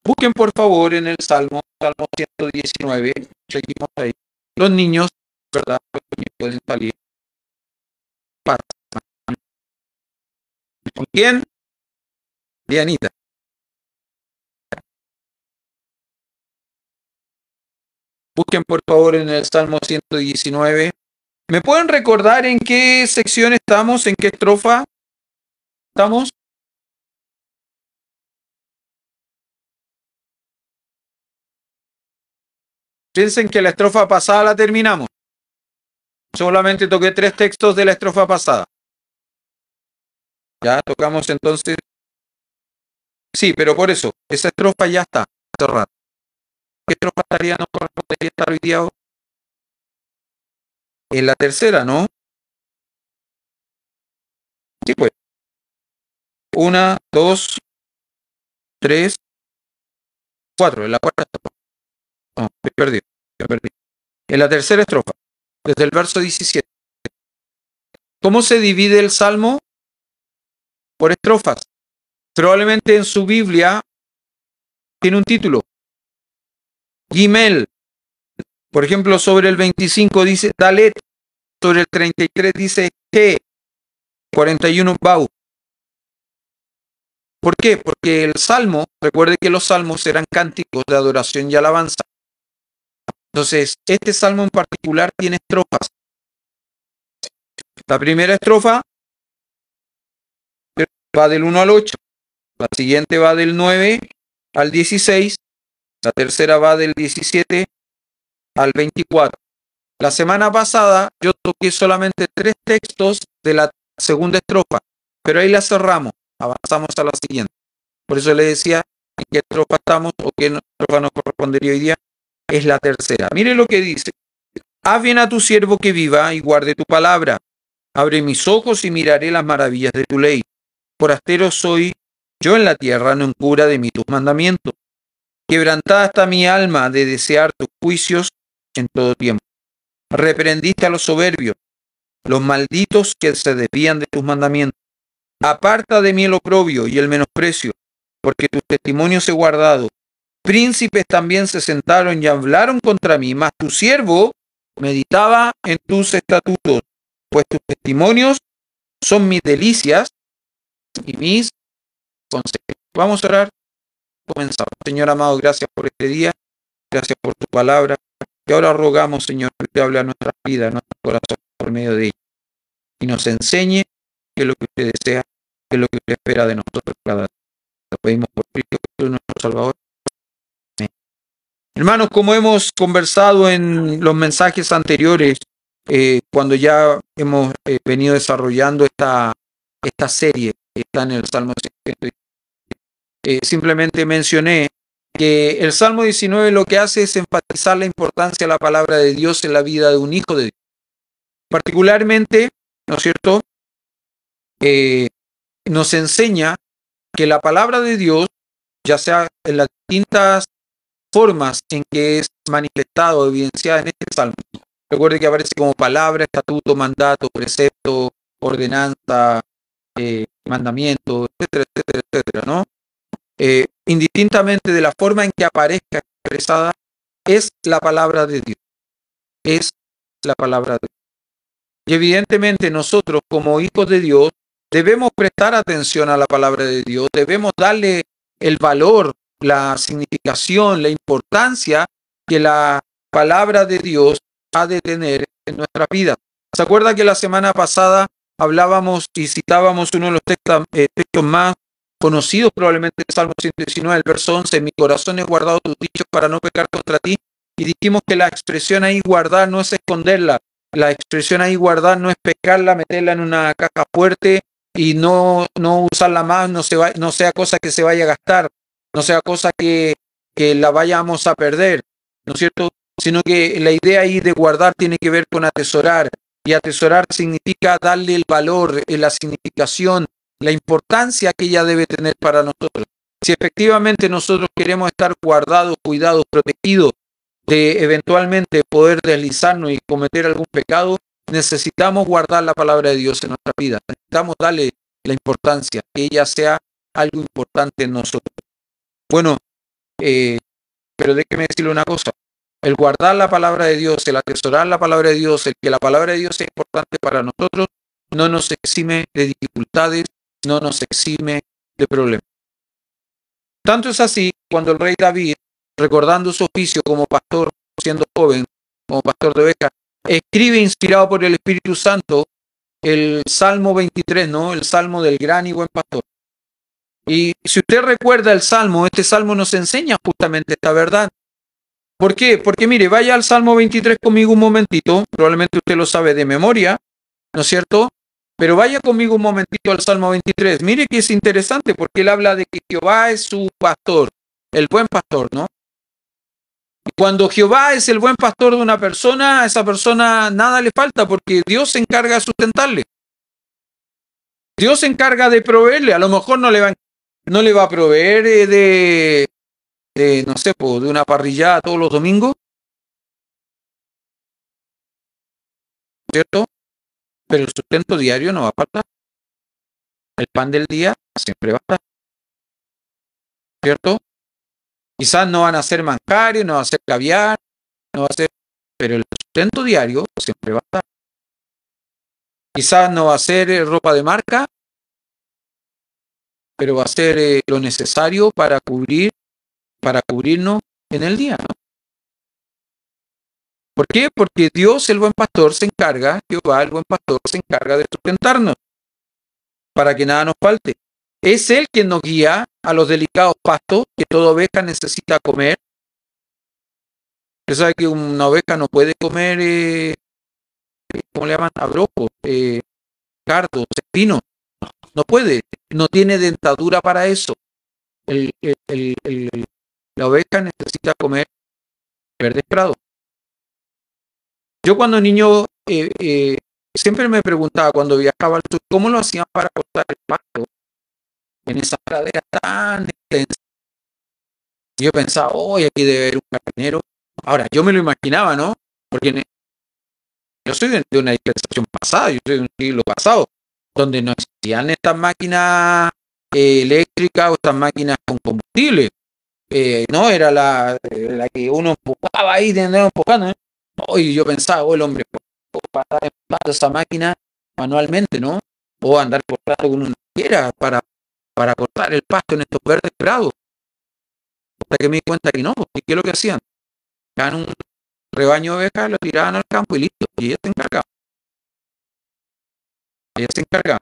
Busquen por favor en el Salmo 119. Seguimos ahí. Los niños, ¿verdad? Los niños pueden salir. ¿Con quién? Dianita. Busquen por favor en el Salmo 119. ¿Me pueden recordar en qué sección estamos? ¿En qué estrofa estamos? Piensen que la estrofa pasada la terminamos. Solamente toqué 3 textos de la estrofa pasada. Ya tocamos entonces. Sí, pero por eso, esa estrofa ya está cerrada. ¿Qué estrofa estaría no correspondería estar hoy día? En la tercera, ¿no? Sí, pues. 1, 2, 3, 4. En la cuarta estrofa. No, me perdí. En la tercera estrofa, desde el verso 17. ¿Cómo se divide el Salmo? Por estrofas. Probablemente en su Biblia tiene un título. Gimel. Por ejemplo, sobre el 25 dice Dalet. Sobre el 33 dice He. 41 Bau. ¿Por qué? Porque el Salmo, recuerde que los salmos eran cánticos de adoración y alabanza. Entonces, este salmo en particular tiene estrofas. La primera estrofa va del 1 al 8. La siguiente va del 9 al 16. La tercera va del 17 al 24. La semana pasada yo toqué solamente 3 textos de la segunda estrofa, pero ahí la cerramos, avanzamos a la siguiente. Por eso le decía en qué estrofa estamos o qué estrofa nos correspondería hoy día. Es la tercera. Mire lo que dice. Haz bien a tu siervo que viva y guarde tu palabra. Abre mis ojos y miraré las maravillas de tu ley. Forastero soy yo en la tierra, no en cura de mí tus mandamientos. Quebrantada está mi alma de desear tus juicios en todo tiempo. Reprendiste a los soberbios, los malditos que se desvían de tus mandamientos. Aparta de mí el oprobio y el menosprecio, porque tus testimonios he guardado. Príncipes también se sentaron y hablaron contra mí, mas tu siervo meditaba en tus estatutos, pues tus testimonios son mis delicias y mis consejos. Vamos a orar. Comenzamos. Señor amado, gracias por este día, gracias por tu palabra. Y ahora rogamos, Señor, que te hable a nuestras vidas, a nuestro corazón por medio de ella. Y nos enseñe qué es lo que usted desea, qué es lo que usted espera de nosotros cada día. Lo pedimos por Cristo, nuestro Salvador. Amén. Hermanos, como hemos conversado en los mensajes anteriores, cuando ya hemos venido desarrollando esta serie que está en el Salmo 100, simplemente mencioné que el Salmo 19 lo que hace es enfatizar la importancia de la palabra de Dios en la vida de un hijo de Dios. Particularmente, ¿no es cierto?, nos enseña que la palabra de Dios, ya sea en las distintas formas en que es manifestado o evidenciada en este Salmo, recuerde que aparece como palabra, estatuto, mandato, precepto, ordenanza, mandamiento, etcétera, etcétera, etcétera, ¿no? Indistintamente de la forma en que aparezca expresada, es la palabra de Dios. Es la palabra de Dios. Y evidentemente nosotros como hijos de Dios debemos prestar atención a la palabra de Dios, debemos darle el valor, la significación, la importancia que la palabra de Dios ha de tener en nuestra vida. ¿Se acuerda que la semana pasada hablábamos y citábamos uno de los textos más conocidos probablemente, el Salmo 119, el verso 11, mi corazón he guardado tus dichos para no pecar contra ti? Y dijimos que la expresión ahí guardar no es esconderla, la expresión ahí guardar no es pescarla, meterla en una caja fuerte y no usarla más, no sea cosa que se vaya a gastar, no sea cosa que la vayamos a perder, ¿no es cierto? Sino que la idea ahí de guardar tiene que ver con atesorar, y atesorar significa darle el valor, la significación, la importancia que ella debe tener para nosotros. Si efectivamente nosotros queremos estar guardados, cuidados, protegidos de eventualmente poder deslizarnos y cometer algún pecado, necesitamos guardar la palabra de Dios en nuestra vida. Necesitamos darle la importancia, que ella sea algo importante en nosotros. Bueno, Pero déjeme decirle una cosa. El guardar la palabra de Dios, el atesorar la palabra de Dios, el que la palabra de Dios sea importante para nosotros, no nos exime de dificultades, no nos exime de problemas. Tanto es así, cuando el rey David, recordando su oficio como pastor, siendo joven, como pastor de ovejas, escribe inspirado por el Espíritu Santo el Salmo 23, ¿no? El Salmo del gran y buen pastor. Y si usted recuerda el Salmo, este Salmo nos enseña justamente esta verdad. ¿Por qué? Porque mire, vaya al Salmo 23 conmigo un momentito, probablemente usted lo sabe de memoria, ¿no es cierto? Pero vaya conmigo un momentito al Salmo 23. Mire que es interesante porque él habla de que Jehová es su pastor, el buen pastor, ¿no? Y cuando Jehová es el buen pastor de una persona, a esa persona nada le falta porque Dios se encarga de sustentarle. Dios se encarga de proveerle. A lo mejor no le va a proveer no sé, de una parrillada todos los domingos, ¿cierto? Pero el sustento diario no va a faltar. El pan del día siempre va a estar, ¿cierto? Quizás no van a ser manjares, no va a ser caviar, no va a ser, pero el sustento diario siempre va a estar. Quizás no va a ser ropa de marca, pero va a ser lo necesario para cubrirnos en el día, ¿no? ¿Por qué? Porque Dios, el buen pastor, se encarga, Jehová, el buen pastor, se encarga de sustentarnos para que nada nos falte. Es Él quien nos guía a los delicados pastos que toda oveja necesita comer. Usted sabe que una oveja no puede comer, ¿cómo le llaman? Abrojos, cardos, espinos. No puede, no tiene dentadura para eso. La oveja necesita comer verdes prados. Yo cuando niño siempre me preguntaba cuando viajaba al sur, ¿cómo lo hacían para cortar el pasto en esa pradera tan extensa? Y yo pensaba, hoy aquí debe haber un jardinero. Ahora, yo me lo imaginaba, ¿no? Porque yo soy de una dispensación pasada, yo soy de un siglo pasado, donde no existían estas máquinas eléctricas o estas máquinas con combustible. No, era la que uno empujaba ahí, de andar empujando, ¿eh? Y yo pensaba, oh, el hombre, para estar empujando esa máquina manualmente, ¿no? O andar cortando con una tijera para cortar el pasto en estos verdes prados. Hasta que me di cuenta que no, porque ¿qué es lo que hacían? Dejaban un rebaño de ovejas, lo tiraban al campo y listo, y ella se encargaba. Ella se encargaba.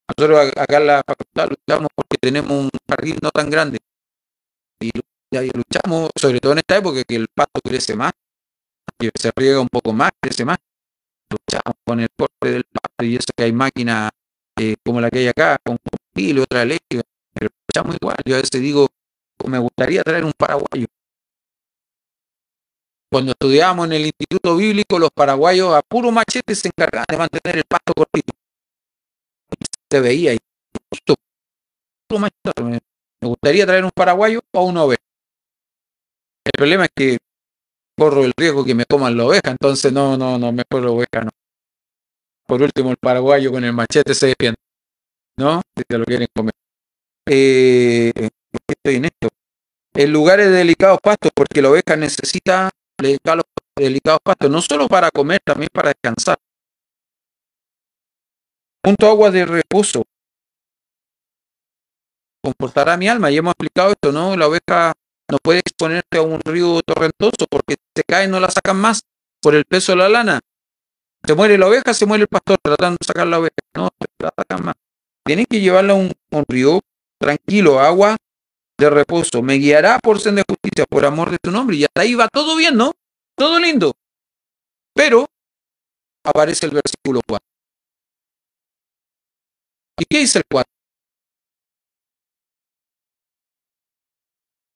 Nosotros acá en la facultad luchamos porque tenemos un jardín no tan grande. Y luchamos, sobre todo en esta época, que el pasto crece más, que se riega un poco más, crece más. Luchamos con el corte del pasto y eso que hay máquinas como la que hay acá, con combustible, otra eléctrica, pero luchamos igual. Yo a veces digo, me gustaría traer un paraguayo. Cuando estudiábamos en el Instituto Bíblico, los paraguayos a puro machete se encargaban de mantener el pasto cortito. Se veía ahí, justo, puro machete. Me gustaría traer un paraguayo o una oveja. El problema es que corro el riesgo que me coman la oveja, entonces no, mejor la oveja no. Por último, el paraguayo con el machete se defiende, ¿no? Si se lo quieren comer. Estoy en esto. En lugares de delicados pastos, porque la oveja necesita delicados pastos, no solo para comer, también para descansar. Junto a aguas de reposo, confortará mi alma. Y hemos explicado esto, ¿no? La oveja no puede exponerse a un río torrentoso porque se cae y no la sacan más por el peso de la lana. Se muere la oveja, se muere el pastor tratando de sacar la oveja. No, la sacan más. Tienen que llevarla a un río tranquilo, agua de reposo. Me guiará por senda de justicia, por amor de tu nombre. Y hasta ahí va todo bien, ¿no? Todo lindo. Pero aparece el versículo 4. ¿Y qué dice el 4?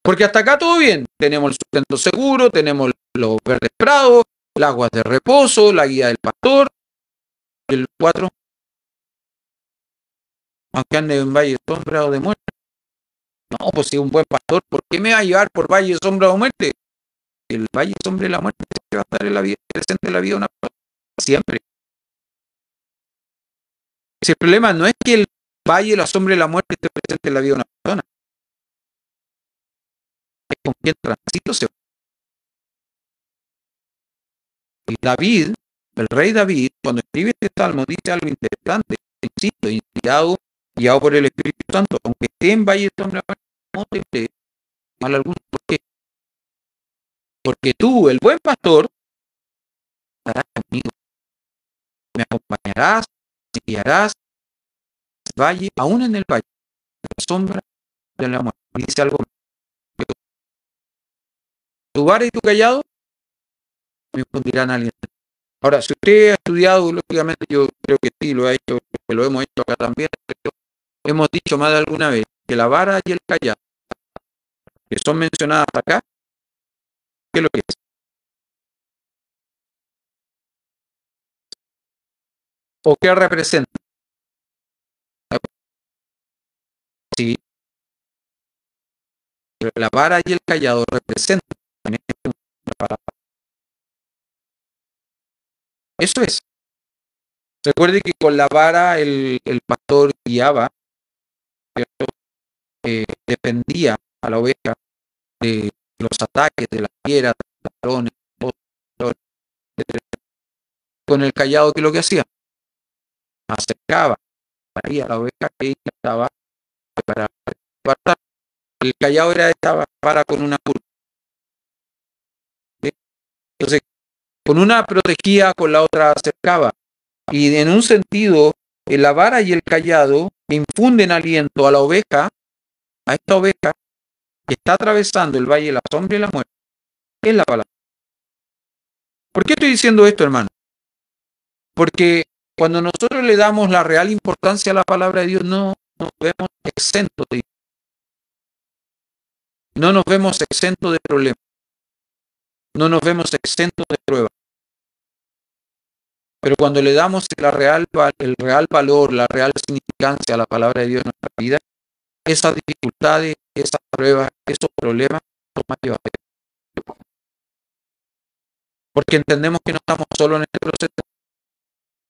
Porque hasta acá todo bien. Tenemos el sustento seguro, tenemos los verdes prados, las aguas de reposo, la guía del pastor. El 4. Aunque ande en valle de sombra o de muerte. No, pues si es un buen pastor, ¿por qué me va a llevar por valle de sombra o muerte? El valle de sombra y la muerte siempre va a estar en la vida, presente en la vida de una persona. Siempre. Si el problema no es que el valle, la sombra y la muerte esté presente en la vida de una persona. con quien transito se va. Y David, el rey David, cuando escribe este salmo, dice algo interesante, insisto, inspirado, guiado por el Espíritu Santo, aunque esté en valle de sombra, no te mal alguno. ¿Por qué? Porque tú, el buen pastor, estarás conmigo. Me acompañarás, me guiarás, valle, aún en el valle, de la sombra de la muerte. Dice algo. Tu vara y tu callado me infundirán aliento. Ahora, si usted ha estudiado, lógicamente yo creo que sí, lo ha hecho, que lo hemos hecho acá también, pero hemos dicho más de alguna vez que la vara y el callado, que son mencionadas acá, ¿qué es lo que es? ¿O qué representa? Sí, pero la vara y el callado representan también una palabra. Eso es. Recuerde que con la vara el pastor guiaba, ¿cierto? Defendía a la oveja de los ataques de las fieras, ladrones, etc. Con el callado, ¿qué es lo que hacía? Acercaba a la oveja que estaba para apartar. El callado era esta vara con una curva. ¿Sí? Entonces, con una protegía, con la otra acercaba. Y en un sentido, la vara y el callado infunden aliento a la oveja, a esta oveja que está atravesando el valle de la sombra y la muerte. Es la palabra. ¿Por qué estoy diciendo esto, hermano? Porque cuando nosotros le damos la real importancia a la palabra de Dios, no nos vemos exentos de no nos vemos exentos de problemas, no nos vemos exentos de pruebas. Pero cuando le damos el real valor, la real significancia a la palabra de Dios en nuestra vida, esas dificultades, esas pruebas, esos problemas son más llevaderos. Porque entendemos que no estamos solos en este proceso.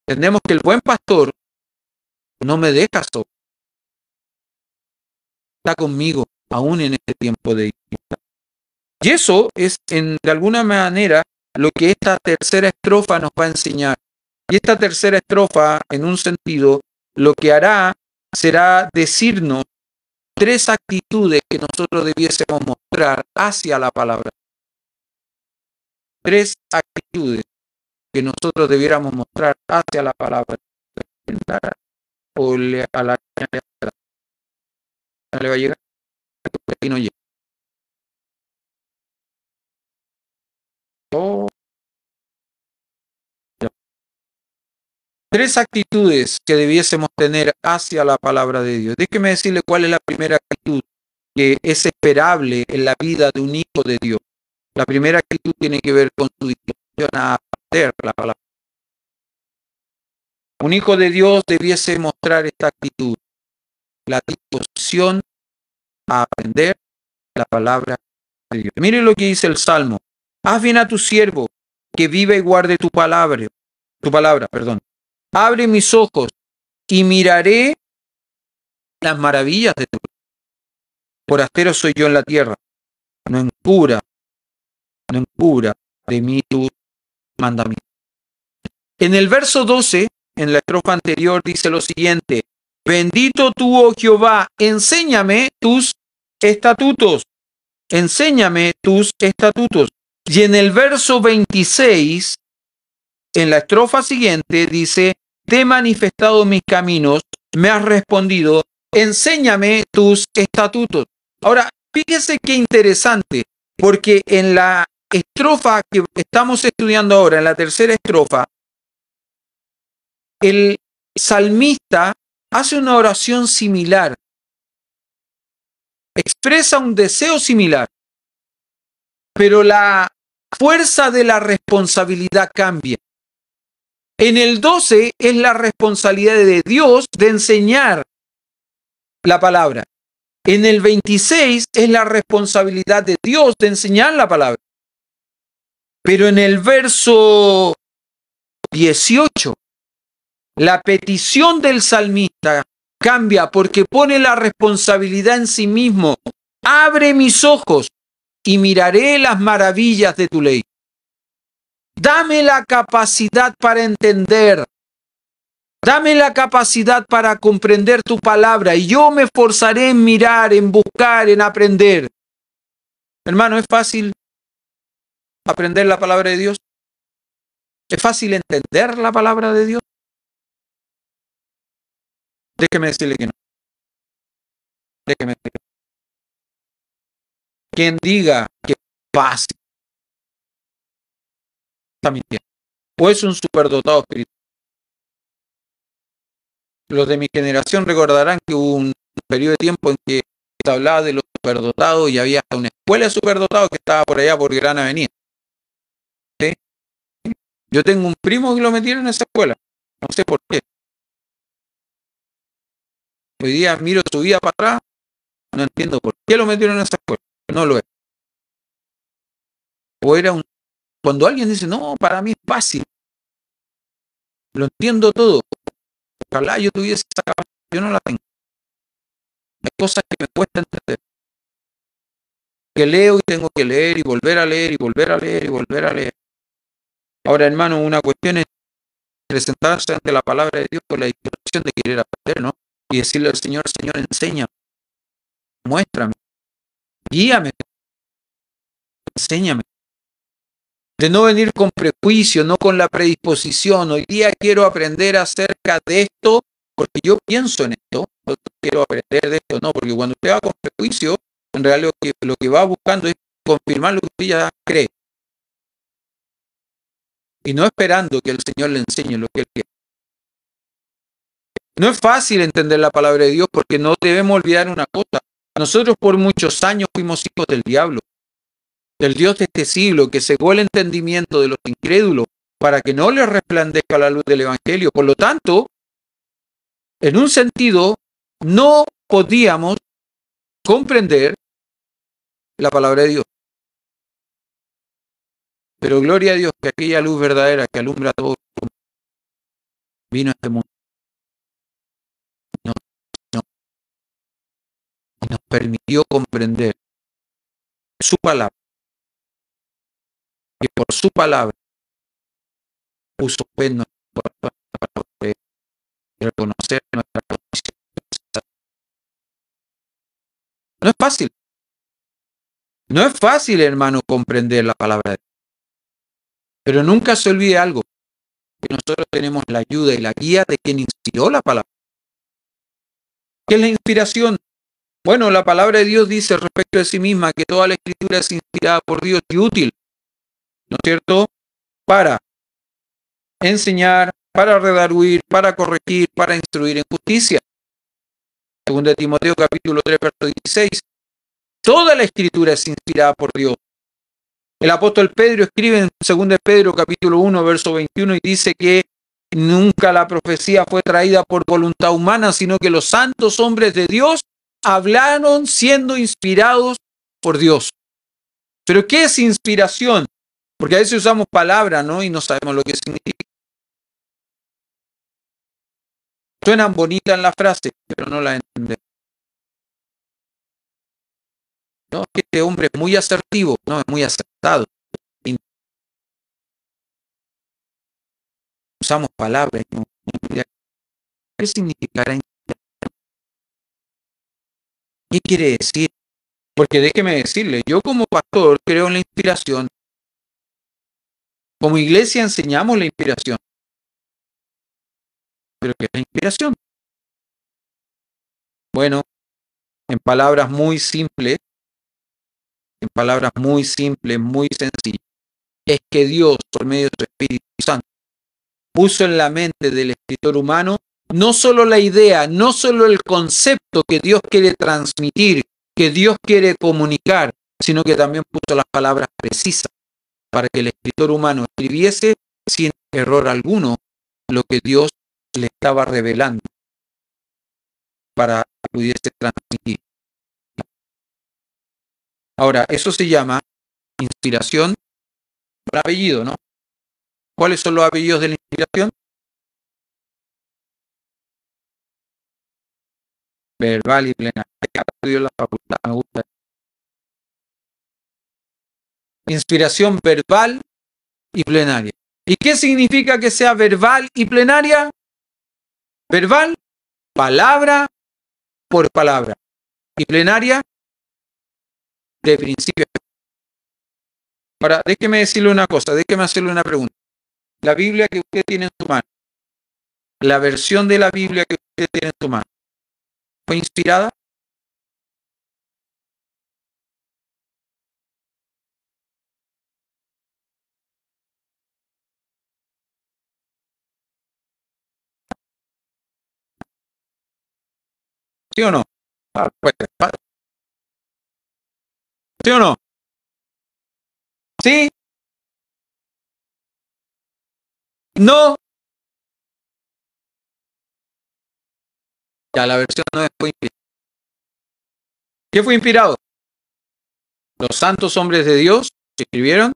Entendemos que el buen pastor no me deja solo. Está conmigo aún en este tiempo de dificultad. Y eso es, de alguna manera, lo que esta tercera estrofa nos va a enseñar. Y esta tercera estrofa, en un sentido, lo que hará será decirnos tres actitudes que nosotros debiésemos mostrar hacia la palabra. Tres actitudes que nosotros debiéramos mostrar hacia la palabra. O a la le va a llegar, aquí no llega. Oh. Tres actitudes que debiésemos tener hacia la palabra de Dios. Déjeme decirle cuál es la primera actitud que es esperable en la vida de un hijo de Dios. La primera actitud tiene que ver con su disposición a aprender la palabra. Un hijo de Dios debiese mostrar esta actitud, la disposición a aprender la palabra de Dios. Mire lo que dice el Salmo. Haz bien a tu siervo, que viva y guarde tu palabra, perdón. Abre mis ojos y miraré las maravillas de tu. Forastero soy yo en la tierra. No encubra de mí tus mandamientos. En el verso 12, en la estrofa anterior, dice lo siguiente: bendito tú, oh Jehová, enséñame tus estatutos. Enséñame tus estatutos. Y en el verso 26, en la estrofa siguiente, dice: te he manifestado mis caminos, me has respondido, enséñame tus estatutos. Ahora, fíjese qué interesante, porque en la estrofa que estamos estudiando ahora, en la tercera estrofa, el salmista hace una oración similar, expresa un deseo similar, pero la fuerza de la responsabilidad cambia. En el 12 es la responsabilidad de Dios de enseñar la palabra. En el 26 es la responsabilidad de Dios de enseñar la palabra. Pero en el verso 18, la petición del salmista cambia porque pone la responsabilidad en sí mismo. Abre mis ojos y miraré las maravillas de tu ley. Dame la capacidad para entender. Dame la capacidad para comprender tu palabra y yo me esforzaré en mirar, en buscar, en aprender. Hermano, ¿es fácil aprender la palabra de Dios? ¿Es fácil entender la palabra de Dios? Déjeme decirle que no. Déjeme decirle. Quien diga que es fácil está mintiendo. O es un superdotado espiritual. Los de mi generación recordarán que hubo un periodo de tiempo en que se hablaba de los superdotados y había hasta una escuela de superdotados que estaba por allá por Gran Avenida. ¿Sí? Yo tengo un primo que lo metieron en esa escuela. No sé por qué. Hoy día miro su vida para atrás, no entiendo por qué lo metieron en esa escuela. No lo es. O era un... Cuando alguien dice, no, para mí es fácil, lo entiendo todo. Ojalá yo tuviese esa capacidad, yo no la tengo. Hay cosas que me cuesta entender. Que leo y tengo que leer y volver a leer y volver a leer y volver a leer. Ahora, hermano, una cuestión es presentarse ante la palabra de Dios con la disposición de querer aprender, ¿no? Y decirle al Señor, Señor, enséñame, muéstrame, guíame, enséñame. De no venir con prejuicio, no con la predisposición. Hoy día quiero aprender acerca de esto porque yo pienso en esto. No quiero aprender de esto, no, porque cuando usted va con prejuicio, en realidad lo que va buscando es confirmar lo que usted ya cree. Y no esperando que el Señor le enseñe lo que Él quiere. No es fácil entender la palabra de Dios porque no debemos olvidar una cosa. Nosotros por muchos años fuimos hijos del diablo, del Dios de este siglo, que cegó el entendimiento de los incrédulos para que no les resplandezca la luz del Evangelio. Por lo tanto, en un sentido, no podíamos comprender la palabra de Dios. Pero gloria a Dios que aquella luz verdadera que alumbra todo vino a este mundo. Y nos permitió comprender su palabra. Y por su palabra puso fe en nuestro corazón para poder reconocer nuestra condición. No es fácil. No es fácil, hermano, comprender la palabra de Dios. Pero nunca se olvide algo, que nosotros tenemos la ayuda y la guía de quien inspiró la palabra. ¿Qué es la inspiración? Bueno, la palabra de Dios dice respecto de sí misma que toda la escritura es inspirada por Dios y útil, ¿no es cierto? Para enseñar, para redarguir, para corregir, para instruir en justicia. Según de Timoteo capítulo 3, verso 16. Toda la escritura es inspirada por Dios. El apóstol Pedro escribe en 2 Pedro capítulo 1, verso 21 y dice que nunca la profecía fue traída por voluntad humana, sino que los santos hombres de Dios hablaron siendo inspirados por Dios. ¿Pero qué es inspiración? Porque a veces usamos palabras, ¿no? Y no sabemos lo que significa. Suenan bonitas las frases, pero no las entendemos. No, es que este hombre es muy asertivo, no, es muy acertado. Usamos palabras, ¿no? ¿Qué significará inspiración? ¿Qué quiere decir? Porque déjeme decirle, yo como pastor creo en la inspiración. Como iglesia enseñamos la inspiración. ¿Pero qué es la inspiración? Bueno, en palabras muy simples, muy sencillas, es que Dios, por medio de su Espíritu Santo, puso en la mente del escritor humano no solo la idea, no solo el concepto que Dios quiere transmitir, que Dios quiere comunicar, sino que también puso las palabras precisas para que el escritor humano escribiese sin error alguno lo que Dios le estaba revelando para que pudiese transmitir. Ahora, eso se llama inspiración por apellido, ¿no? ¿Cuáles son los apellidos de la inspiración? Verbal y plena. Estudio en la facultad, me gusta. Inspiración verbal y plenaria. ¿Y qué significa que sea verbal y plenaria? Verbal, palabra por palabra. Y plenaria, de principio. Ahora, déjeme decirle una cosa, déjeme hacerle una pregunta. La Biblia que usted tiene en su mano, la versión de la Biblia que usted tiene en su mano, ¿fue inspirada? ¿Sí o no? Pues, ¿sí o no? ¿Sí? ¿No? Ya, la versión no fue inspirada. ¿Qué fue inspirado? Los santos hombres de Dios que escribieron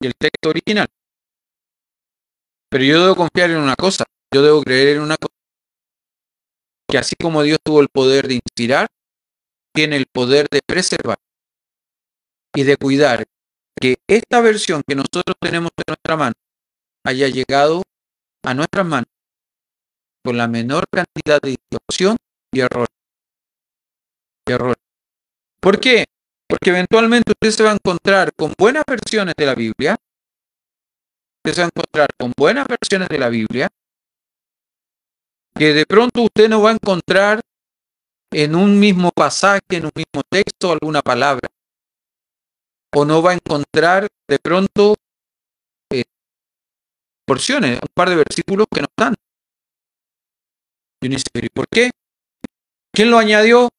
y el texto original. Pero yo debo confiar en una cosa, yo debo creer en una cosa, que así como Dios tuvo el poder de inspirar, tiene el poder de preservar y de cuidar que esta versión que nosotros tenemos en nuestra mano haya llegado a nuestras manos con la menor cantidad de distorsión y error. ¿Por qué? Porque eventualmente usted se va a encontrar con buenas versiones de la Biblia, usted se va a encontrar con buenas versiones de la Biblia, que de pronto usted no va a encontrar en un mismo pasaje, en un mismo texto, alguna palabra, o no va a encontrar de pronto porciones, un par de versículos que no están. Y uno dice, ¿pero por qué? ¿Quién lo añadió?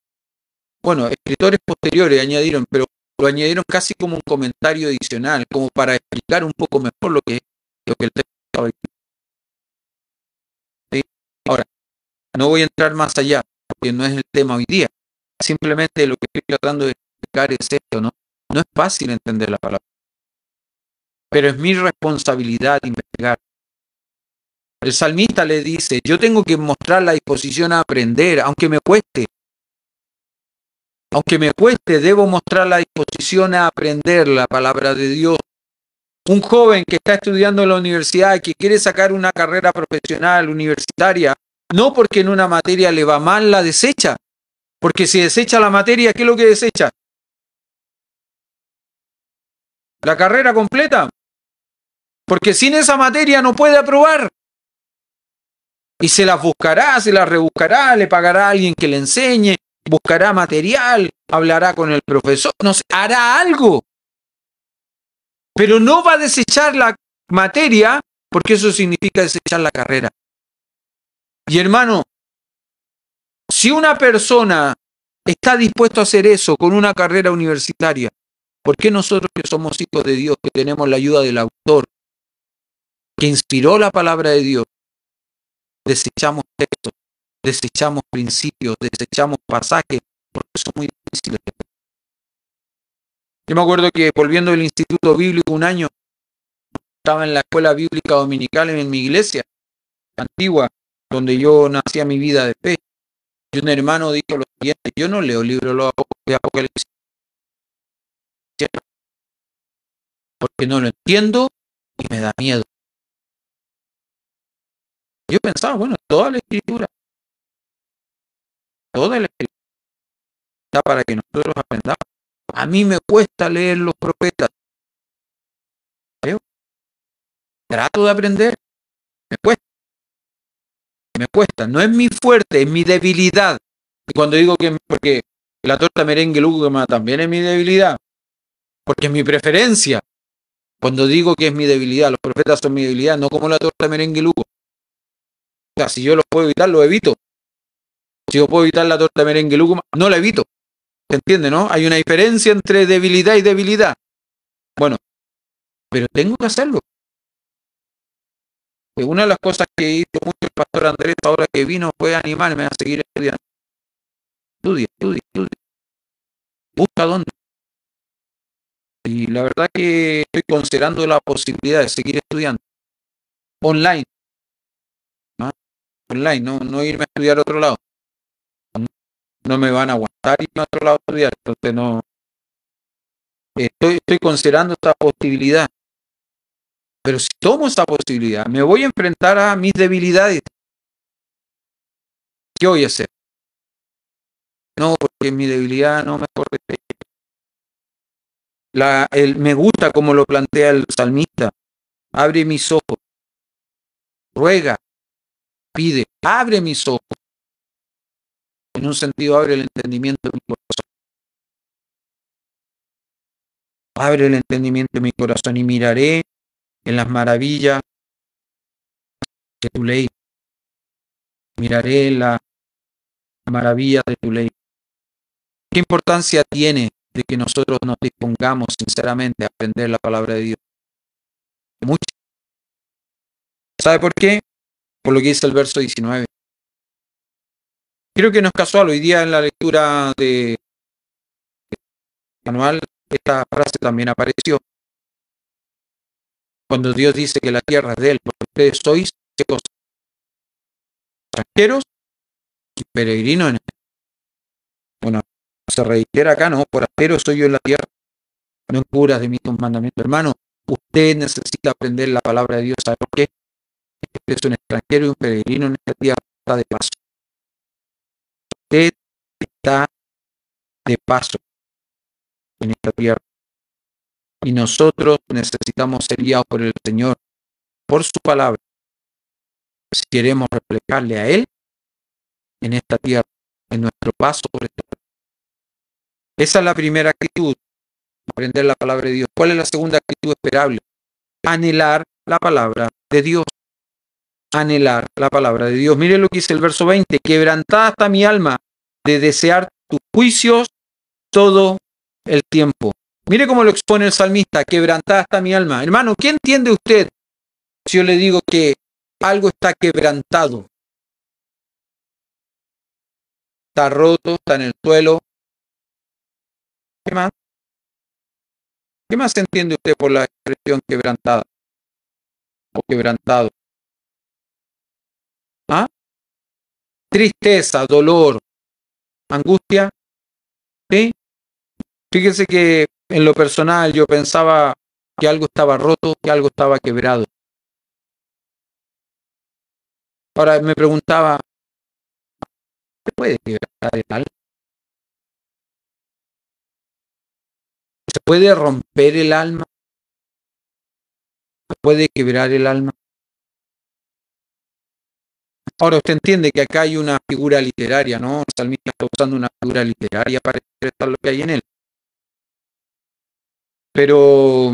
Bueno, escritores posteriores añadieron, pero lo añadieron casi como un comentario adicional, como para explicar un poco mejor lo que el texto estaba diciendo. ¿Sí? Ahora, no voy a entrar más allá, porque no es el tema hoy día. Simplemente lo que estoy tratando de explicar es esto, ¿no? No es fácil entender la palabra, pero es mi responsabilidad investigar. El salmista le dice, yo tengo que mostrar la disposición a aprender, aunque me cueste. Aunque me cueste, debo mostrar la disposición a aprender la palabra de Dios. Un joven que está estudiando en la universidad y que quiere sacar una carrera profesional universitaria, no porque en una materia le va mal, la desecha. Porque si desecha la materia, ¿qué es lo que desecha? La carrera completa. Porque sin esa materia no puede aprobar. Y se las buscará, se las rebuscará, le pagará a alguien que le enseñe, buscará material, hablará con el profesor, no sé, hará algo. Pero no va a desechar la materia porque eso significa desechar la carrera. Y hermano, si una persona está dispuesto a hacer eso con una carrera universitaria, ¿por qué nosotros que somos hijos de Dios, que tenemos la ayuda del autor, que inspiró la palabra de Dios, desechamos textos, desechamos principios, desechamos pasajes, porque son muy difíciles? Yo me acuerdo que volviendo del Instituto Bíblico un año, estaba en la escuela bíblica dominical en mi iglesia antigua, donde yo nacía mi vida de fe. Y un hermano dijo lo siguiente, yo no leo libros de Apocalipsis porque no lo entiendo y me da miedo. Yo pensaba, bueno, toda la escritura está para que nosotros aprendamos. A mí me cuesta leer los profetas. ¿Veo? Trato de aprender, me cuesta, no es mi fuerte, es mi debilidad. Y cuando digo que, porque la torta merengue lúguma también es mi debilidad, porque es mi preferencia. Cuando digo que es mi debilidad, los profetas son mi debilidad, no como la torta merengue lúguma. O sea, si yo lo puedo evitar, lo evito. Si yo puedo evitar la torta merengue lúguma, no la evito. ¿Se entiende, no? Hay una diferencia entre debilidad y debilidad. Bueno, pero tengo que hacerlo. Una de las cosas que hizo mucho el pastor Andrés ahora que vino fue animarme a seguir estudiando. Estudia. Busca dónde. Y la verdad que estoy considerando la posibilidad de seguir estudiando. Online. ¿No? Online, no irme a estudiar a otro lado. No me van a aguantar irme a otro lado a estudiar. Entonces no. estoy considerando esta posibilidad. Pero si tomo esa posibilidad, me voy a enfrentar a mis debilidades. ¿Qué voy a hacer? No, porque mi debilidad no me corresponde. Me gusta como lo plantea el salmista. Abre mis ojos. Ruega. Pide. Abre mis ojos. En un sentido, abre el entendimiento de mi corazón. Abre el entendimiento de mi corazón y miraré en las maravillas de tu ley. Miraré en las maravillas de tu ley. ¿Qué importancia tiene de que nosotros nos dispongamos sinceramente a aprender la palabra de Dios? Mucho. ¿Sabe por qué? Por lo que dice el verso 19. Creo que no es casual. Hoy día en la lectura de manual esta frase también apareció. Cuando Dios dice que la tierra es de Él, porque ustedes sois, ¿qué cosa? Extranjeros y peregrinos en Él. Bueno, se reitera acá, no, forastero soy yo en la tierra, no en curas de mis mandamientos. Hermano, usted necesita aprender la palabra de Dios. ¿Sabe por qué? Usted es un extranjero y un peregrino en esta tierra, está de paso. Usted está de paso en esta tierra. Y nosotros necesitamos ser guiados por el Señor, por su palabra, si queremos reflejarle a Él en esta tierra, en nuestro paso por esta tierra. Esa es la primera actitud, aprender la palabra de Dios. ¿Cuál es la segunda actitud esperable? Anhelar la palabra de Dios. Anhelar la palabra de Dios. Mire lo que dice el verso 20. Quebrantada está mi alma de desear tus juicios todo el tiempo. Mire cómo lo expone el salmista. Quebrantada está mi alma. Hermano, ¿qué entiende usted si yo le digo que algo está quebrantado? Está roto, está en el suelo. ¿Qué más? ¿Qué más entiende usted por la expresión quebrantada o quebrantado? ¿Ah? Tristeza, dolor, angustia. ¿Sí? Fíjese que en lo personal yo pensaba que algo estaba roto, que algo estaba quebrado. Ahora me preguntaba, ¿se puede quebrantar el alma? ¿Se puede romper el alma? ¿Se puede quebrar el alma? Ahora usted entiende que acá hay una figura literaria, ¿no? El salmista está usando una figura literaria para expresar lo que hay en él. Pero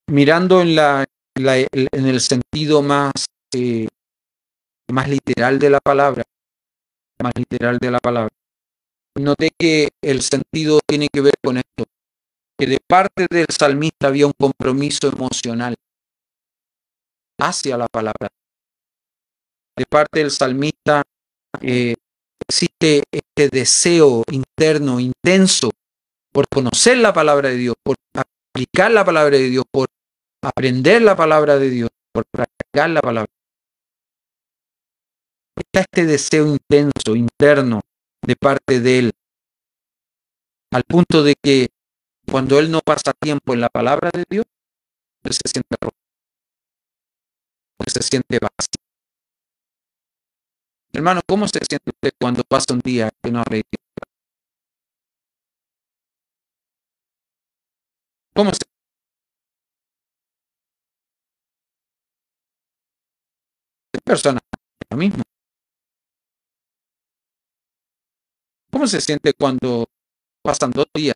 mirando en el sentido más literal de la palabra, noté que el sentido tiene que ver con esto, que de parte del salmista había un compromiso emocional hacia la palabra. De parte del salmista existe este deseo interno, intenso, por conocer la palabra de Dios, por aplicar la palabra de Dios, por aprender la palabra de Dios, por practicar la palabra. Está este deseo intenso, interno, de parte de él, al punto de que cuando él no pasa tiempo en la palabra de Dios, él se siente roto, él se siente vacío. Hermano, ¿cómo se siente usted cuando pasa un día que no ha leído? ¿Cómo se siente persona? Lo mismo. ¿Cómo se siente cuando pasan 2 días?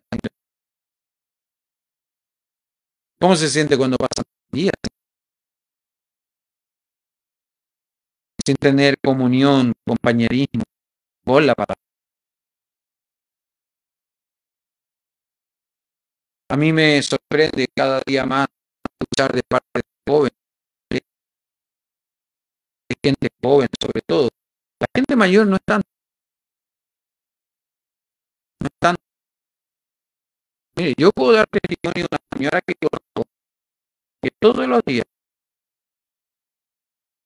¿Cómo se siente cuando pasan días sin tener comunión, compañerismo con la palabra? A mí me sorprende cada día más escuchar de parte de jóvenes, de gente joven sobre todo. La gente mayor no es tanto, no es tanto. Mire, yo puedo dar testimonio de una señora que conozco, que todos los días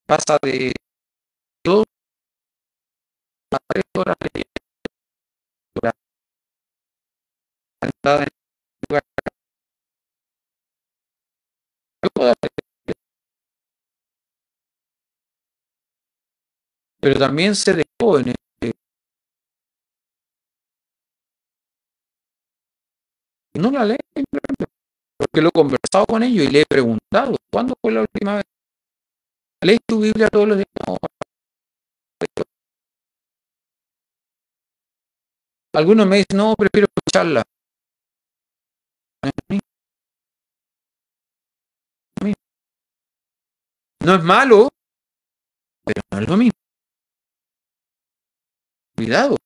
pasa de 2 a 3 horas leyendo. sentada en el lugar. Pero también se dejó en no la leen simplemente, porque lo he conversado con ellos y le he preguntado, ¿cuándo fue la última vez? ¿Lees tu Biblia todos los días? No. Algunos me dicen, no, prefiero escucharla. No es malo, pero no es lo mismo. Cuidado.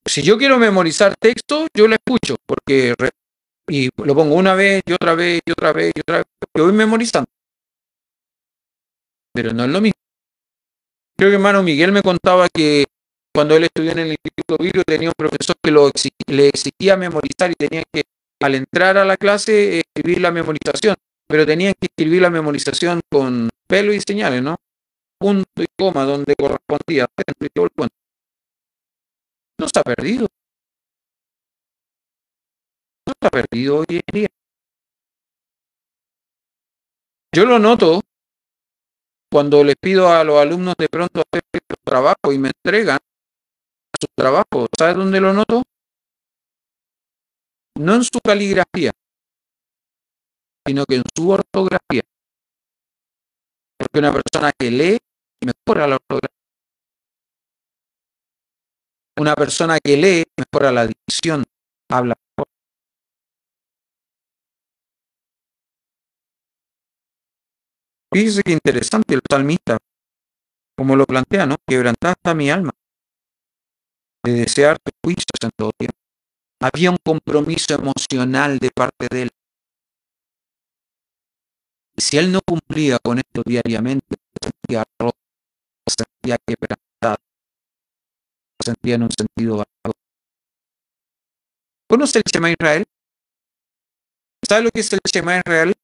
Si yo quiero memorizar texto, yo la escucho, porque y lo pongo una vez y otra vez y otra vez y otra vez. Yo voy memorizando. Pero no es lo mismo. Creo que hermano Miguel me contaba que cuando él estudió en el Instituto Bíblico tenía un profesor que le exigía memorizar y tenía que, al entrar a la clase, escribir la memorización. Pero tenían que escribir la memorización con pelo y señales, ¿no? Punto y coma donde correspondía. No se ha perdido. No se ha perdido hoy en día. Yo lo noto cuando les pido a los alumnos de pronto hacer su trabajo y me entregan su trabajo. ¿Sabes dónde lo noto? No en su caligrafía, sino que en su ortografía. Porque una persona que lee mejora la ortografía. Una persona que lee mejora la dicción, habla mejor. Fíjese qué interesante el salmista, como lo plantea, ¿no? Quebrantada mi alma de desear tus juicios en todo tiempo. Había un compromiso emocional de parte de él. Y si él no cumplía con esto diariamente, se sentía roto, se sentía quebrantado, se sentía en un sentido vago. ¿Conoce el Shema Israel? ¿Sabe lo que es el Shema Israel? ¿Has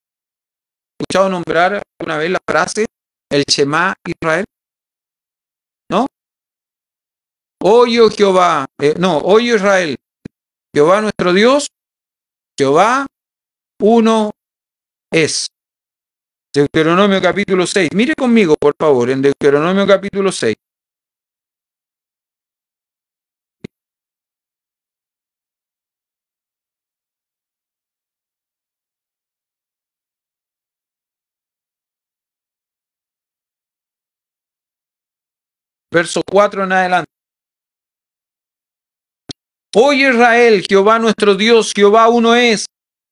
escuchado nombrar alguna vez la frase el Shema Israel? ¿No? Oye Jehová, no, oye Israel, Jehová nuestro Dios, Jehová uno es. Deuteronomio capítulo 6. Mire conmigo, por favor, en Deuteronomio capítulo 6. Verso 4 en adelante. Oye Israel, Jehová nuestro Dios, Jehová uno es.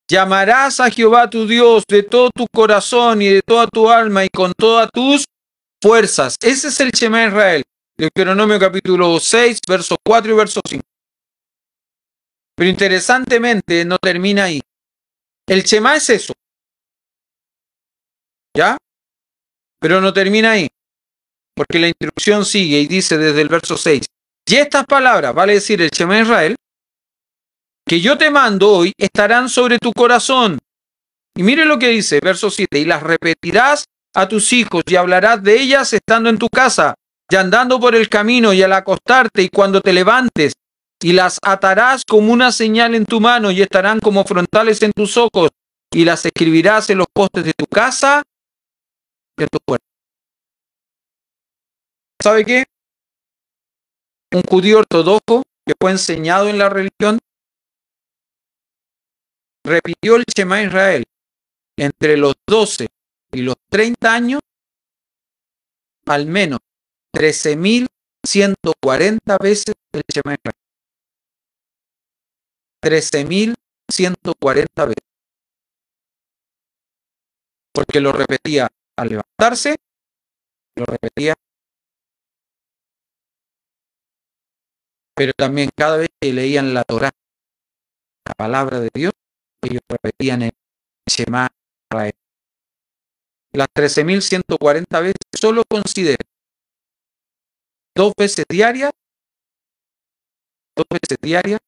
Llamarás a Jehová tu Dios de todo tu corazón y de toda tu alma y con todas tus fuerzas. Ese es el Shema Israel. Deuteronomio capítulo 6, verso 4 y verso 5. Pero interesantemente no termina ahí. El Shema es eso. ¿Ya? Pero no termina ahí. Porque la instrucción sigue y dice desde el verso 6. Y estas palabras, vale decir el Shema Israel, que yo te mando hoy, estarán sobre tu corazón. Y mire lo que dice, verso 7. Y las repetirás a tus hijos y hablarás de ellas estando en tu casa y andando por el camino y al acostarte y cuando te levantes. Y las atarás como una señal en tu mano y estarán como frontales en tus ojos. Y las escribirás en los postes de tu casa y en tus puertas. ¿Sabe qué? Un judío ortodoxo que fue enseñado en la religión repitió el Shema Israel entre los 12 y los 30 años al menos 13.140 veces el Shema Israel. 13.140 veces. Porque lo repetía al levantarse, lo repetía, pero también cada vez que leían la Torá, la palabra de Dios, ellos repetían el Shema Israel. Las 13.140 veces solo considera 2 veces diarias, 2 veces diarias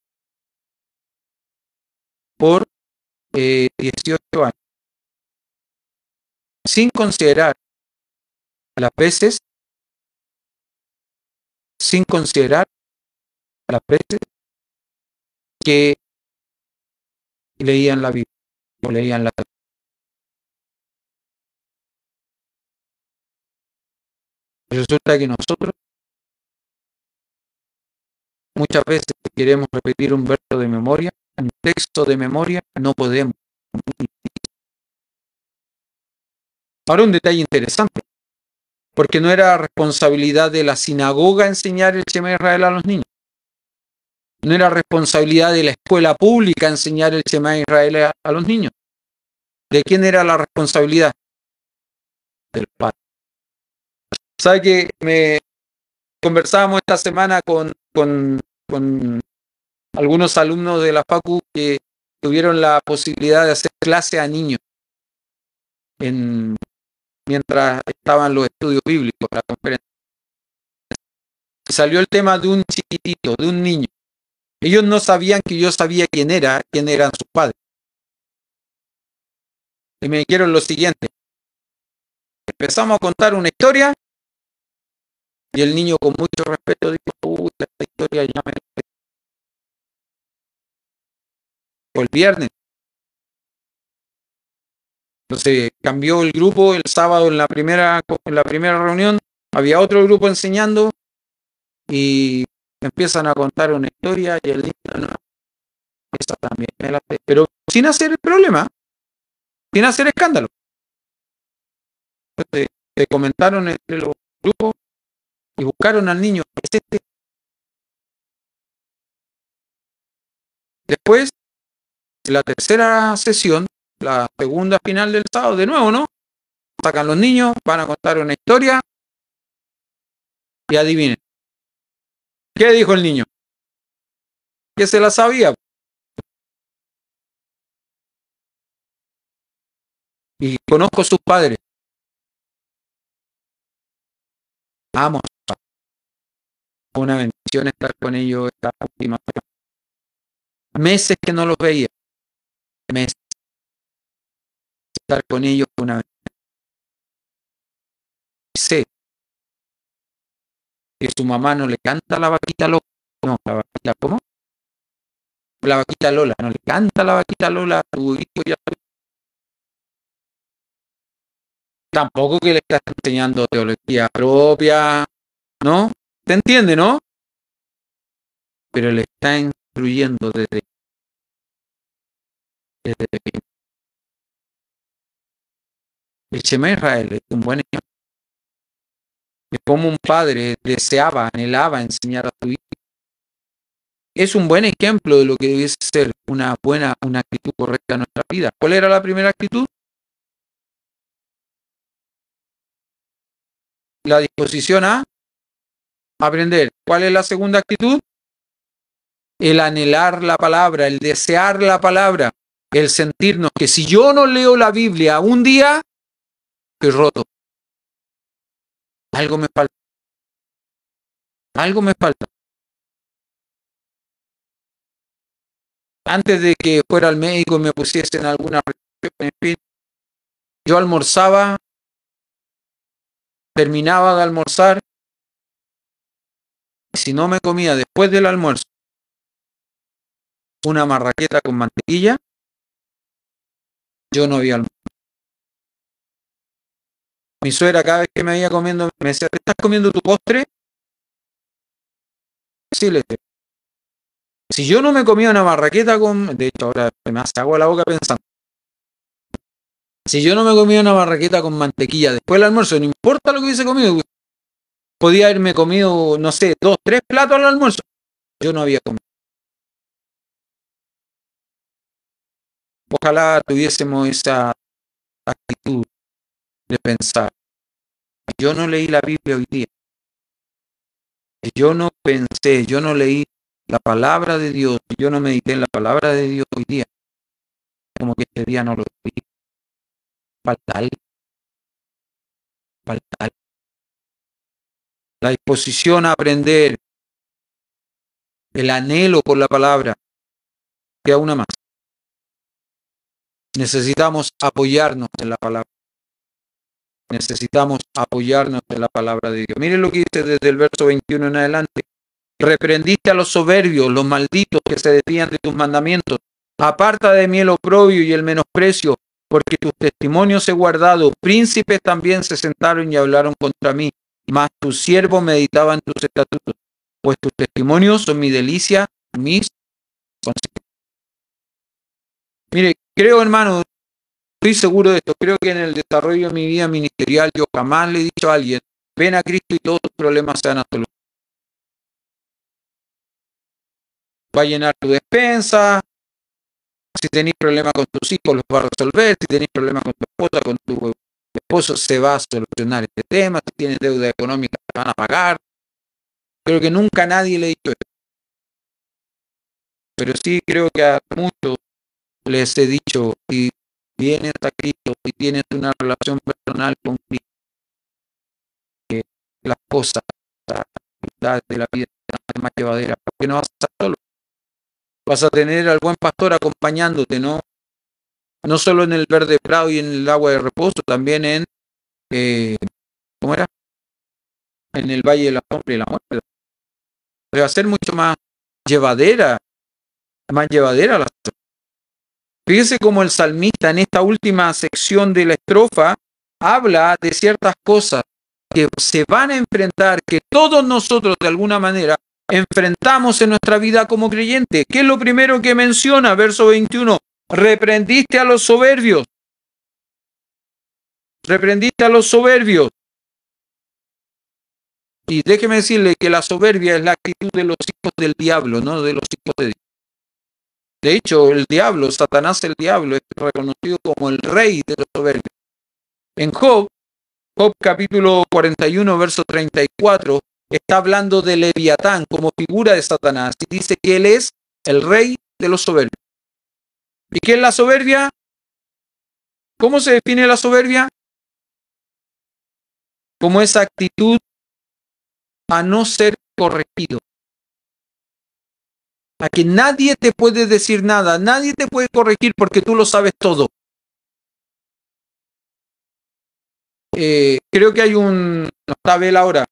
por 18 años, sin considerar las veces, sin considerar las veces que y leían la Biblia, o leían la Torá. Resulta que nosotros muchas veces queremos repetir un verso de memoria, un texto de memoria, no podemos. Ahora un detalle interesante, porque no era responsabilidad de la sinagoga enseñar el Shema Israel a los niños. No era responsabilidad de la escuela pública enseñar el Shema Israel a los niños. ¿De quién era la responsabilidad? Del padre. ¿Sabe que conversábamos esta semana con algunos alumnos de la Facu que tuvieron la posibilidad de hacer clase a niños mientras estaban los estudios bíblicos, la conferencia? Salió el tema de un chiquitito, de un niño. Ellos no sabían que yo sabía quién eran sus padres. Y me dijeron lo siguiente. Empezamos a contar una historia y el niño con mucho respeto dijo, esta historia ya me la sé. Fue el viernes. Entonces cambió el grupo el sábado en la primera reunión, había otro grupo enseñando y empiezan a contar una historia y el niño, no, esa también me la sé, pero sin hacer el problema, sin hacer escándalo. Entonces se comentaron entre los grupos y buscaron al niño. Después, de la tercera sesión, la segunda final del sábado, de nuevo, ¿no? Sacan los niños, van a contar una historia y adivinen. ¿Qué dijo el niño? Que se la sabía. Y conozco a sus padres. Vamos. Una bendición estar con ellos esta última semana. Meses que no los veía. Meses. Estar con ellos una bendición. Sé que su mamá no le canta la vaquita loca. No, la vaquita, ¿cómo? La vaquita Lola. No le canta la vaquita Lola a tu hijo y a tu... Tampoco que le estás enseñando teología propia, ¿no? ¿Te entiende, no? Pero le está instruyendo desde pequeño. El Shema Israel es un buen ejemplo de cómo un padre deseaba, anhelaba enseñar a su hijo. Es un buen ejemplo de lo que debe ser una actitud correcta en nuestra vida. ¿Cuál era la primera actitud? La disposición a aprender. ¿Cuál es la segunda actitud? El anhelar la palabra, el desear la palabra, el sentirnos que si yo no leo la Biblia un día, estoy roto. Algo me falta. Algo me falta. Antes de que fuera al médico y me pusiesen alguna restricción, en fin, yo almorzaba, terminaba de almorzar, y si no me comía después del almuerzo una marraqueta con mantequilla, yo no había almorzado. Mi suegra cada vez que me veía comiendo me decía, ¿te estás comiendo tu postre? Sí, le decía. Si yo no me comía una marraqueta con... De hecho, ahora me hace agua la boca pensando. Si yo no me comía una marraqueta con mantequilla después del almuerzo, no importa lo que hubiese comido, podía haberme comido, no sé, 2, 3 platos al almuerzo. Yo no había comido. Ojalá tuviésemos esa actitud de pensar. Yo no leí la Biblia hoy día. Yo no pensé, yo no leí la palabra de Dios, yo no medité en la palabra de Dios hoy día. Como que este día no lo leí. Falta algo. Falta algo. La disposición a aprender, el anhelo por la palabra, queda una más. Necesitamos apoyarnos en la palabra. Necesitamos apoyarnos en la palabra de Dios. Miren lo que dice desde el verso 21 en adelante. Reprendiste a los soberbios, los malditos que se desvían de tus mandamientos. Aparta de mí el oprobio y el menosprecio, porque tus testimonios he guardado. Príncipes también se sentaron y hablaron contra mí, mas tu siervo meditaba en tus estatutos, pues tus testimonios son mi delicia, mis consejos. Mire, creo, hermano, estoy seguro de esto, creo que en el desarrollo de mi vida ministerial yo jamás le he dicho a alguien, ven a Cristo y todos tus problemas se van a solucionar. Va a llenar tu despensa, si tenéis problemas con tus hijos los va a resolver, si tenéis problemas con tu esposa, con tu esposo, se va a solucionar este tema, si tienes deuda económica, te van a pagar. Creo que nunca a nadie le he dicho eso. Pero sí creo que a muchos les he dicho, si vienes a Cristo, si tienes una relación personal con Cristo, que las cosas, las dificultades de la vida serán más llevaderas, porque no vas a estar solo. Vas a tener al buen pastor acompañándote, ¿no? No solo en el verde prado y en el agua de reposo, también en, ¿cómo era? En el valle de la sombra y la muerte. Va a ser mucho más llevadera la situación. Fíjese cómo el salmista en esta última sección de la estrofa habla de ciertas cosas que se van a enfrentar, que todos nosotros de alguna manera enfrentamos en nuestra vida como creyentes. ¿Qué es lo primero que menciona? Verso 21. Reprendiste a los soberbios. Reprendiste a los soberbios. Y déjeme decirle que la soberbia es la actitud de los hijos del diablo, no de los hijos de Dios. De hecho, el diablo, Satanás el diablo, es reconocido como el rey de los soberbios. En Job capítulo 41, verso 34, está hablando de Leviatán como figura de Satanás y dice que él es el rey de los soberbios. ¿Y qué es la soberbia? ¿Cómo se define la soberbia? Como esa actitud a no ser corregido. A que nadie te puede decir nada, nadie te puede corregir porque tú lo sabes todo. Creo que hay no está Bel ahora,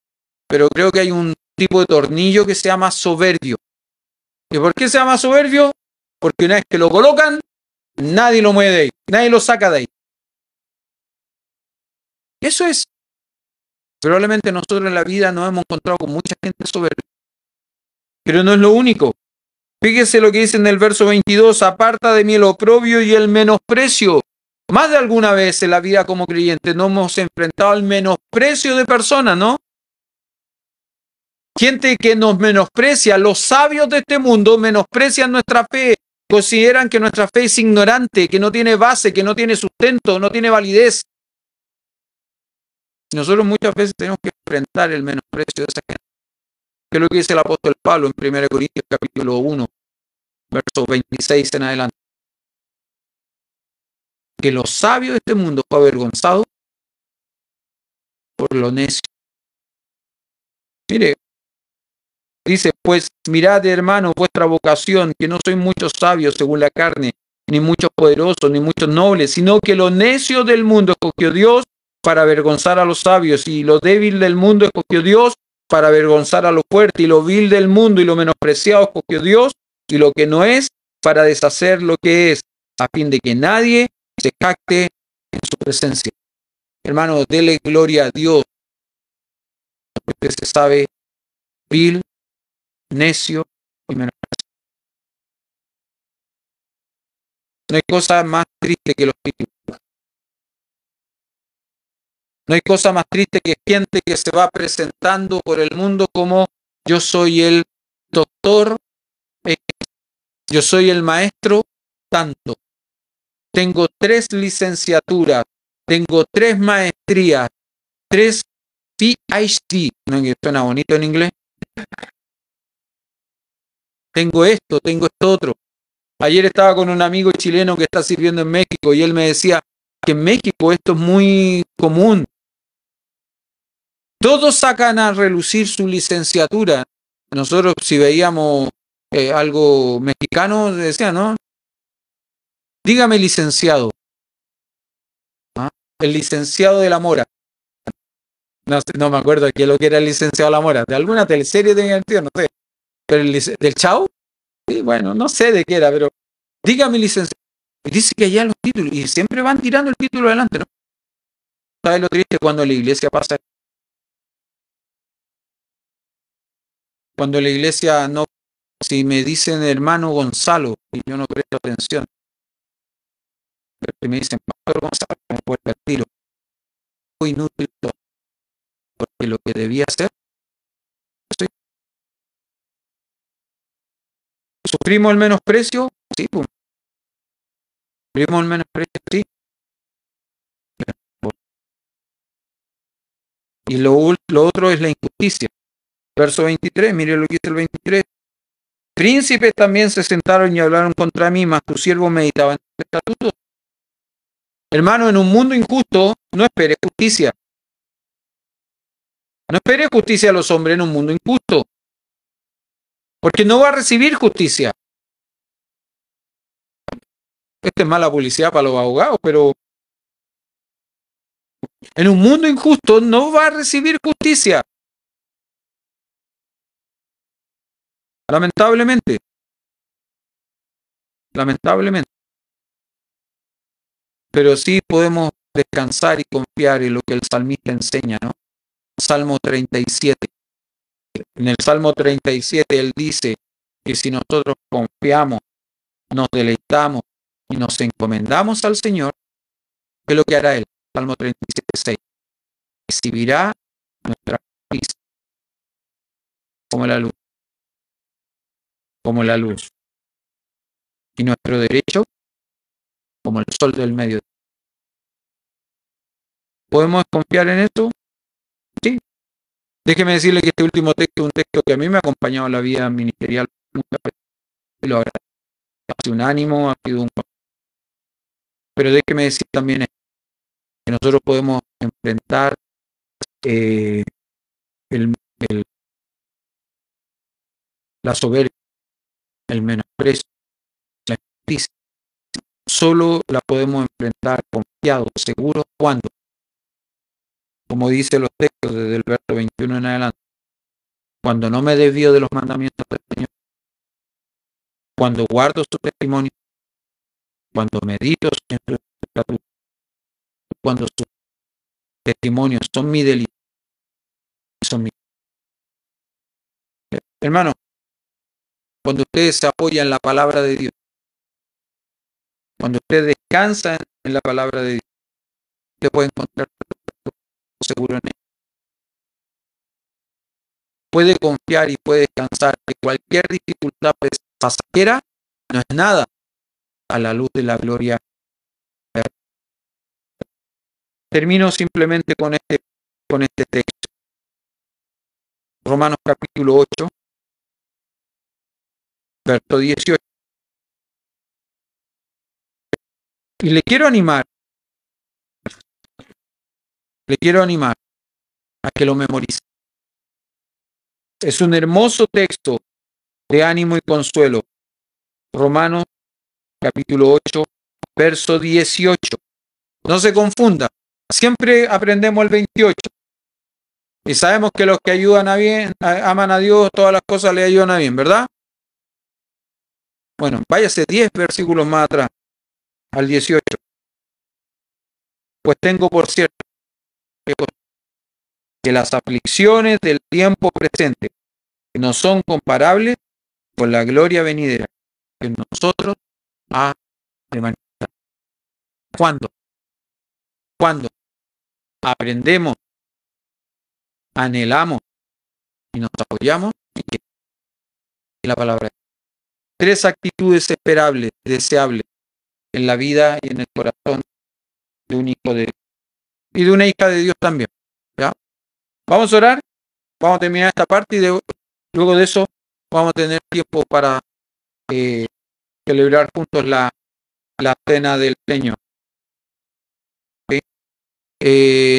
pero creo que hay un tipo de tornillo que se llama soberbio. ¿Y por qué se llama soberbio? Porque una vez que lo colocan, nadie lo mueve de ahí, nadie lo saca de ahí. Eso es. Probablemente nosotros en la vida nos hemos encontrado con mucha gente soberbia. Pero no es lo único. Fíjese lo que dice en el verso 22, aparta de mí el oprobio y el menosprecio. Más de alguna vez en la vida como creyentes nos hemos enfrentado al menosprecio de personas, ¿no? Gente que nos menosprecia, los sabios de este mundo menosprecian nuestra fe, consideran que nuestra fe es ignorante, que no tiene base, que no tiene sustento, no tiene validez. Nosotros muchas veces tenemos que enfrentar el menosprecio de esa gente. ¿Qué es lo que dice el apóstol Pablo en 1 Corintios capítulo 1, versos 26 en adelante? Que los sabios de este mundo fue avergonzado por lo necio. Mire, dice, pues mirad, hermanos, vuestra vocación, que no sois muchos sabios según la carne, ni muchos poderosos, ni muchos nobles, sino que lo necio del mundo escogió Dios para avergonzar a los sabios, y lo débil del mundo escogió Dios para avergonzar a lo fuerte, y lo vil del mundo y lo menospreciado escogió Dios, y lo que no es, para deshacer lo que es, a fin de que nadie se jacte en su presencia. Hermano, dele gloria a Dios, porque se sabe vil, necio y menospreciado. No hay cosa más triste que los títulos. No hay cosa más triste que gente que se va presentando por el mundo como yo soy el doctor, yo soy el maestro tanto. Tengo 3 licenciaturas, tengo 3 maestrías, 3 PhD, ¿no? Que suena bonito en inglés. Tengo esto otro. Ayer estaba con un amigo chileno que está sirviendo en México y él me decía que en México esto es muy común. Todos sacan a relucir su licenciatura. Nosotros si veíamos algo mexicano, decían, ¿no? Dígame licenciado. ¿Ah? El licenciado de la Mora. No me acuerdo qué es lo que era el licenciado de la Mora. De alguna teleserie tenía sentido, no sé. Pero del Chavo, sí, bueno, no sé de qué era, pero Dígame, licenciado. Y dice que allá los títulos, y siempre van tirando el título adelante, ¿no? ¿Sabes lo triste cuando en la iglesia pasa? Cuando en la iglesia no, si me dicen hermano Gonzalo, y yo no presto atención, pero me dicen Pastor Gonzalo, me vuelve al tiro. Muy inútil todo, porque lo que debía hacer, ¿sí? ¿Sufrimos el menosprecio? Sí, pues. ¿Sufrimos el menosprecio? Sí. Y lo otro es la injusticia. Verso 23, mire lo que dice el 23. Príncipes también se sentaron y hablaron contra mí, mas tu siervo meditaba en tus estatutos. Hermano, en un mundo injusto, no espere justicia. No espere justicia a los hombres en un mundo injusto, porque no va a recibir justicia. Esta es mala publicidad para los abogados, pero en un mundo injusto no va a recibir justicia. Lamentablemente. Lamentablemente. Pero sí podemos descansar y confiar en lo que el salmista enseña, ¿no? Salmo 37. En el Salmo 37 él dice que si nosotros confiamos, nos deleitamos y nos encomendamos al Señor, ¿qué es lo que hará él? Salmo 37:6. Recibirá nuestra justicia como la luz, y nuestro derecho como el sol del mediodía. ¿Podemos confiar en esto? Sí. Déjeme decirle que este último texto es un texto que a mí me ha acompañado en la vida ministerial muchas veces. Y lo agradezco. Ha sido un ánimo, ha sido un... Pero déjeme decir también que nosotros podemos enfrentar el, la soberbia, el menosprecio, la injusticia. Solo la podemos enfrentar confiados, seguros, cuando, como dice los textos desde el verso 21 en adelante, cuando no me desvío de los mandamientos del Señor, cuando guardo su testimonio, cuando medito en su estatuto, cuando sus testimonios son mi delito, son mi... Hermano, cuando ustedes se apoyan en la palabra de Dios, cuando ustedes descansan en la palabra de Dios, usted puede encontrar seguro en él. Puede confiar y puede descansar que cualquier dificultad pasajera no es nada a la luz de la gloria. Termino simplemente con este texto. Romanos capítulo 8, verso 18. Y le quiero animar a que lo memorice. Es un hermoso texto de ánimo y consuelo. Romanos capítulo 8, verso 18. No se confunda. Siempre aprendemos el 28. Y sabemos que los que ayudan a bien, aman a Dios, todas las cosas le ayudan a bien, ¿verdad? Bueno, váyase 10 versículos más atrás, al 18. Pues tengo por cierto que las aflicciones del tiempo presente no son comparables con la gloria venidera que en nosotros ha de manifestar. ¿Cuándo? Cuando aprendemos, anhelamos y nos apoyamos en la palabra. 3 actitudes esperables, deseables en la vida y en el corazón de un hijo de Dios y de una hija de Dios también. ¿Ya? Vamos a orar, vamos a terminar esta parte y luego de eso vamos a tener tiempo para celebrar juntos la cena del Señor. ¿Sí?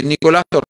Nicolás Torres.